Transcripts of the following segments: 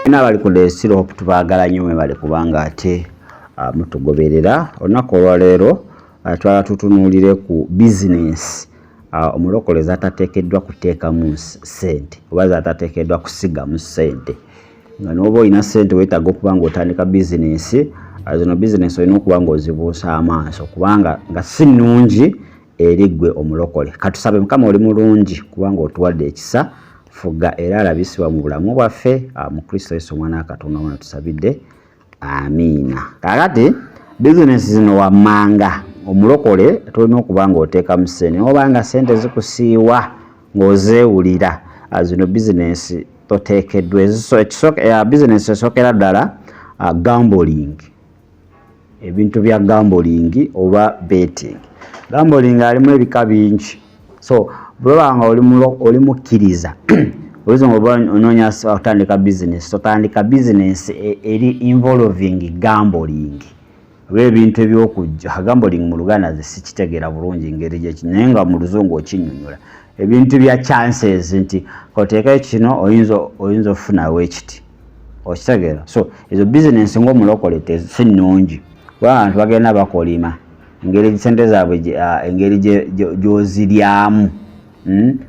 N'abali ku Desiro Hope tubaagala nnyo bali kubanga ate mutugoberera olunaku olwaleero twala tutunuulire ku bizinesi omulokole zatateekeddwa kuteekamu ssente oba zatateekeddwa kusigamu ssente nga n'oba olina ssente weetaaga okuba ng'otandika bizinesi zino bizinesi olina okuba ng'ozibuusa amaaso kubanga nga si nnungi eri ggwe omulokole. Katusabe Mukama oli mulungi kubanga otuwadde ekisa fuga era alabisibwa mu bulamu bwaffe mu Kristo Yesu omwana wa Katonda wano tusabidde amiina. Kakati bizinesi zino wammanga omulokole tulina okuba ng'oteekamu ssente obanga ssente zikusiiwa ng'ozeewulira zino bizinesi toteekeddwa bizinesi esookera ddala gambling, ebintu bya gambling oba betting. Gambling alimu ebika bingi, so bwebanga oli mukkiriza olizo ngoba onoonya otandika bizinesi totandika bizinesi eri involving gambling oba ebintu ebyokujja. Gambling mu Luganda ze sikitegeera bulungi ngeri gye naye nga mu Luzungu okinnyonnyola ebintu bya chances nti koteeka kino oyinza ofunawo ekiti okitegeera. So ezo bizinesi ng'omulokole si nnungi kuba abantu bagenda bakolima engeri ssente zaabwe engeri gy'oziryamu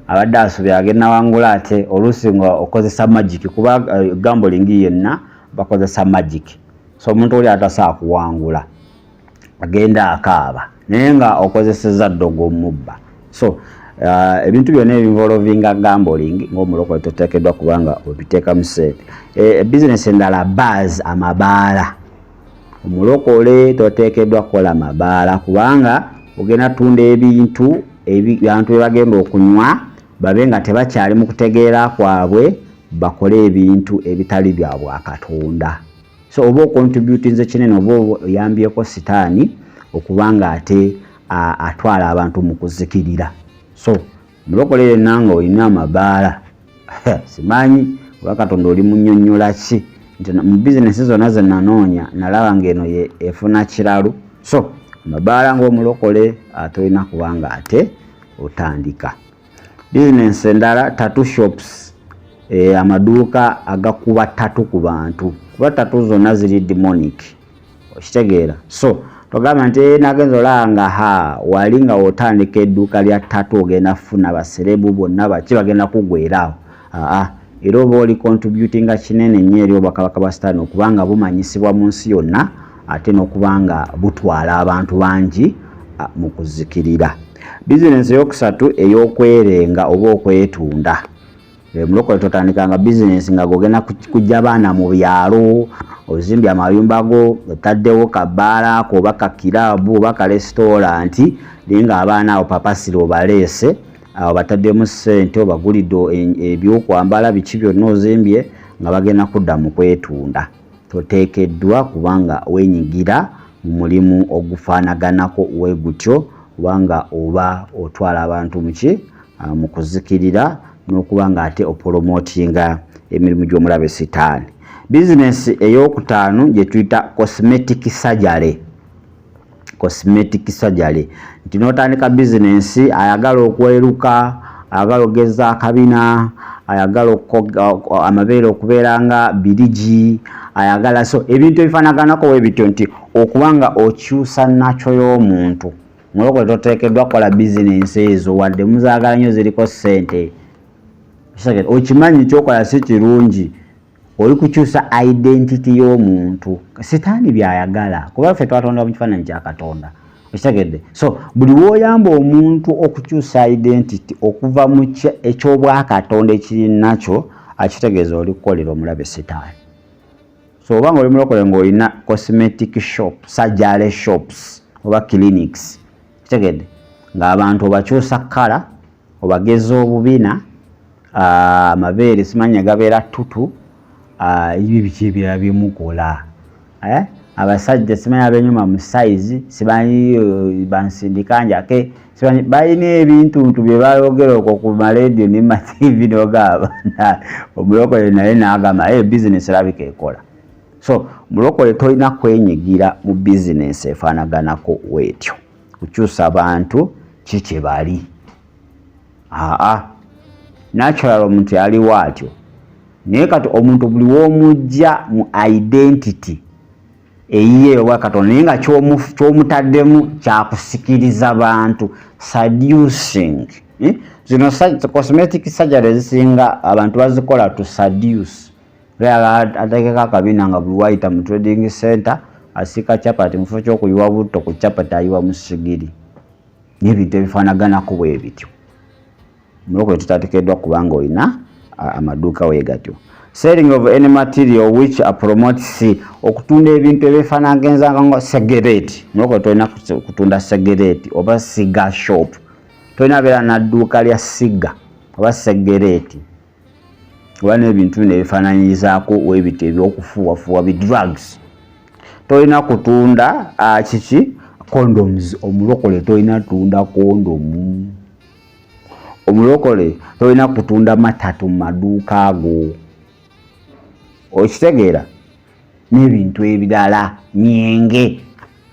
abadde asuubira agenda wangula ate oluusi nga okozesa magic kuba gambling yenna bakozesa magic. So omuntu oli atasaa kuwangula agenda akaaba naye nga okozeseza ddogo mubba. So ebintu byonna ebinvolvinga gambling ng'omulokole toteekeddwa kubanga obiteekamu ssente. Bizinesi endala bars, amabaala. Omulokole toteekeddwa kukola mabaala kubanga ogenda tunda ebintu abantu bye bagenda okunywa babe nga tebakyali mu kutegeera kwabwe bakole ebintu ebitali bya Bwakatonda. So oba okontributinze kinene oba oyambyeko sitaani okubanga ate atwala abantu mu kuzikirira. So omulokole yenna nga olina amabaala simanyi oba Katonda oli munnyonnyola ki nti mu bizinesi zonna ze nanoonya nalaba ng'eno efuna kiralu. So amabaala ng'omulokole atolina kubanga ate otandika. Bizinesi endala tattoo shops, amaduuka agakuba tattoo ku bantu kuba tattoo zonna ziri demonic okitegeera. So togamba nti nagenza olanga wali nga otandika edduuka lya tattoo ogenda kufuna baserebu bonna baki bagenda kugwerawo. Era oba oli contributinga kinene nnyo eri obwakabaka bwa Sitaani okubanga bumanyisibwa mu nsi yonna ate n'okubanga butwala abantu bangi mu kuzikirira. Bizinesi eyokusatu ey'okwerenga oba okwetunda. Omulokole totandikanga bizinesi nga gogenda kujja baana mu byalo ozimbye amayumba go otaddewo kabaala ko oba kakiraabu oba ka restauranti naye nga abaana abo papasire obaleese bataddemu ssente obagulidde ebyokwambala biki byonna ozimbye nga bagenda kudda mu kwetunda. Toteekeddwa kubanga wenyigira mu mulimu ogufaanaganako we gutyo kubanga oba otwala abantu mu kuzikirira n'okubanga ate opolomotinga emirimu gy'omulabe Sitaani. Bizinesi ey'okutaano gye tuyita cosmetic surgery. Cosmetic surgery nti n'otandika bizinesi ayagala okweruka, ayagala okugeza akabina, ayagala amabeere okubeera nga birigi, ayagala so ebintu ebifaanaganako we bityo nti okubanga okyusa nakyo y'omuntu. Omulokole toteekeddwa kukola bizinesi ezo wadde muzaagala nnyo ziriko ssente. Okimanyi kyokola si kirungi, oli kukyusa identity y'omuntu. Sitaani byayagala kuba ffe twatonda mu kifaananyi kya Katonda okitegedde. So buli w'oyamba omuntu okukyusa identity okuva mu eky'obwakatonda ekiri nakyo akitegeeza oli kukolera omulabe Sitaani. So obanga oli mulokole ng'olina cosmetic shop, surgery shops oba clinics kitegedde ng'abantu obakyusa kkala obageza obubina amabeere simanyi gabeera ttutu ebyo biki ebirala byemukola. Abasajja simanyi abenyuma mu size simanyi bansindika njake simanyi balina ebintuntu bye bayogera okwo ku maleediyo ne ma TV n'ogaba omulokole naye n'agamba bizinesi erabika ekola. So omulokole tolina kwenyigira mu bizinesi efaanaganako weetyo kukyusa abantu kiki bali. Natural omuntu yaliwo atyo naye kati omuntu buli w'omujja mu identity eyiye owa Katonda naye nga ky'omutaddemu kyakusikiriza bantu seducing. Zino cosmetic surgery zisinga abantu bazikola to seduce. Ategeka akabina nga buli wayita mu trading center asika chapati mu kifo ky'okuyiwa butto ku chapati ayiwa mu sigiri n'ebintu ebifaanaganako bwe bityo. Mulokole tutateekeddwa kubanga olina amaduuka weegatyo. Selling of any material which promotes okutunda ebintu ebifaanaganyiriza nga cigarette. Mulokole tolina kutunda cigarette oba cigar shop. Tolina beera na dduuka lya siga oba cigarette oba n'ebintu ebifaananyirizaako webito ebyokufuuwafuuwa bi drugs. Tolina kutunda kiki condoms. Omulokole tolina tunda kondomu. Omulokole tolina kutunda matatu mu maduuka ago. Okitegeera n'ebintu ebirala myenge.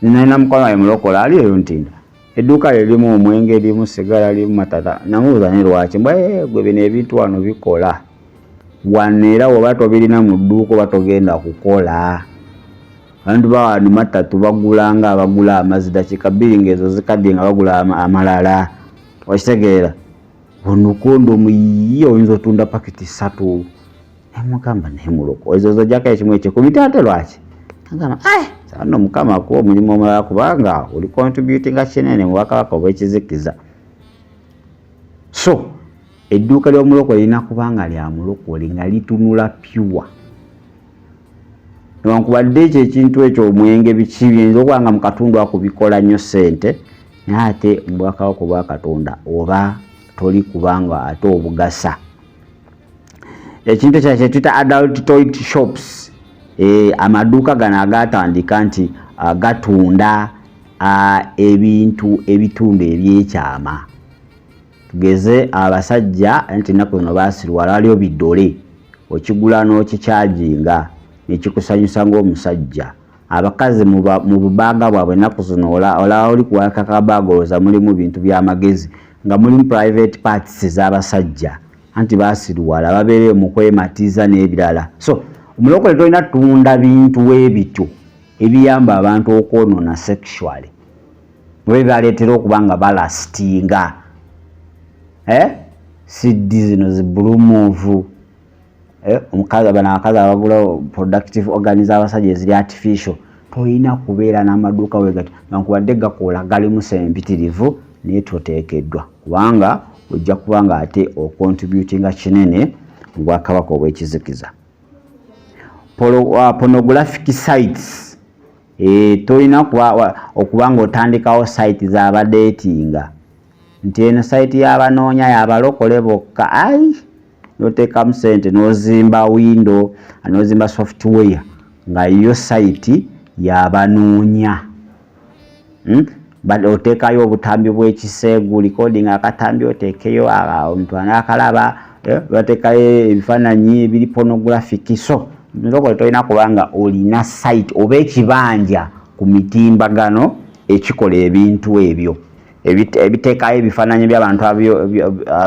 Nina mukwano wange mulokole ali eyo ntinda edduuka lirimu omwenge limu sigala limu matata. Namubuuza ne lwaki gwe bino ebintu wano bikola wano era oba tobirina mu dduuka oba togenda kukola. Abantu bawano matatu bagulanga abagula amazzi dakiika 2 ng'ezo zikadde nga bagula amalala. Okitegeera ono kondomu yiye oyinza otunda paketi 3 nemugamba naye muloko ezo zojjako ekimu ekikumi ate lwaki agamba sano mukama akuwa omulimu omulala kubanga oli contributinga kinene mu Bwakabaka obw'ekizikiza. So edduuka ly'omulokole lirina kubanga lya mulokole nga litunula pure. Newankubadde ekyo ekintu ekyo omwenge biki biyinza okuba nga mu katundu ako bikola nnyo ssente naye ate mu Bwakabaka obwa Katonda oba toli kubanga ate obugasa. Ekintu ekyo kyetuyita adult toy shops. Amaduuka gano agatandika nti gatunda ebintu ebitundu ebyekyama. Tugeze abasajja nti ennaku zino baasirwala waliwo bidole okigula n'okikyajinga nekikusanyusa ng'omusajja. Abakazi mu bubaaga bwabwe ennaku zino olaba oli kuwaka kabaaga olowooza mulimu bintu by'amagezi nga mulimu private parts z'abasajja anti baasirwala babeereyo mu kwematiza n'ebirala. So omulokole tolina tunda bintu webityo ebiyamba abantu okwonoona sexually oba ebyaleetera okuba nga balastinga. Siddi zino zi blue move. Omukazi abakazi abagula productive organs abasajja eziri artificial. Tolina kubeera n'amaduuka weegatyo newankubadde gakola galimu sempitirivu naye toteekeddwa kubanga ojja kuba nga ate ocontributinga kinene mu Bwakabaka obw'ekizikiza. Pornographic sites. Tolina okuba nga otandikawo site z'abadeetinga nti eno site y'abanoonya y'abalokole bokka noteekamu ssente n'ozimba window n'ozimba software nga yo site y'abanoonya. Oteekayo obutambi bw'ekiseegu recording akatambi oteekeyo omuntu anaakalaba bateekayo ebifaananyi ebiri pornographic. So mulokole tolina kubanga olina site oba ekibanja ku mitimbagano ekikola ebintu ebyo ebiteekayo ebifaananyi by'abantu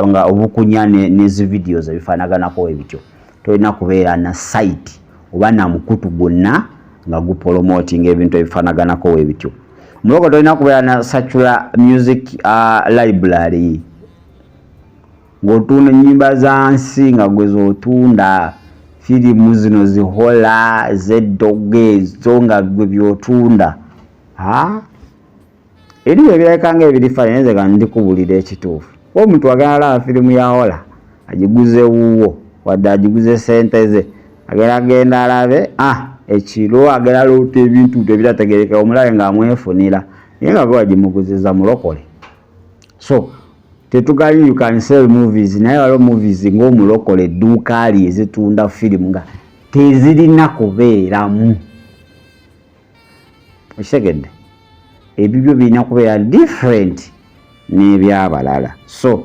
nga obukunya n'ezi videos ebifaanaganako ebityo. Tolina kubeera na site oba na mukutu gwonna nga gupromotinga ebintu ebifaanaganako ebityo. Mulokole tolina kubeera na secular music library ng'otunda ennyimba za nsi nga gwe z'otunda. Firimu zino zihola z'eddogo ezo nga gwe byotunda. Eriyo ebirabika ng'ebirifaananyi nze nga ndikubulira ekituufu. Omuntu agenda alaba firimu ya hola agiguze wuwo wadde agiguze ssente ze agenda alabe ekiro agenda loota ebintu ebirategeereka omulabe ng'amwefunira naye nga gwe wagimuguziza mulokole. So tetugali you can sell movies naye waliwo movies ng'omulokole edduuka ali ezitunda firimu nga tezirina kubeeramu. Okitegedde ebibyo birina kubeera different n'ebyabalala. So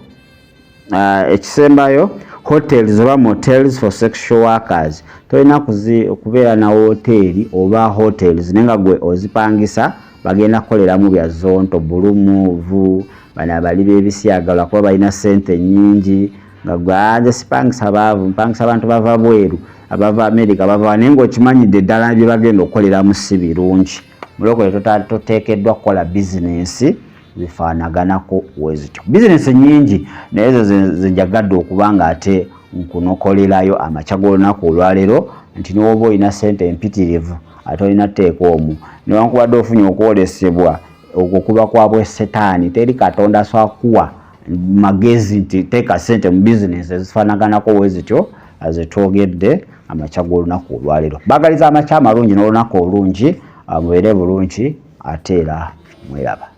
ekisembayo hotels oba motels for sexual workers. Tolina kubeera na hoteli oba hotels naye nga gwe ozipangisa bagenda kukoleramu bya zonto blue move bano abali b'ebisyagalwa kuba balina ssente nnyingi nga gwaje sipangisa baavu mpangisa abantu bava bweru abava America bava naye ng'okimanyidde ddala bye bagenda okukoleramu si birungi. Mulokole toteekeddwa kukola bizinensi bifaanaganako wezityo. Bizinensi nyingi naye ezo ze njagadde okuba nga ate nkunokolerayo amakya g'olunaku olwaleero nti n'oba olina ssente empitirivu ate olina tteeka omwo newankubadde ofunye okwolesebwa okwo kuba kwabwe setaani teri Katonda so akuwa magezi nti teeka ssente mu bizinensi ezifaanaganako wezityo azetwogedde amakya g'olunaku olwaleero. Baagaliza amakya amalungi n'olunaku olungi mubeere bulungi ate era mweraba.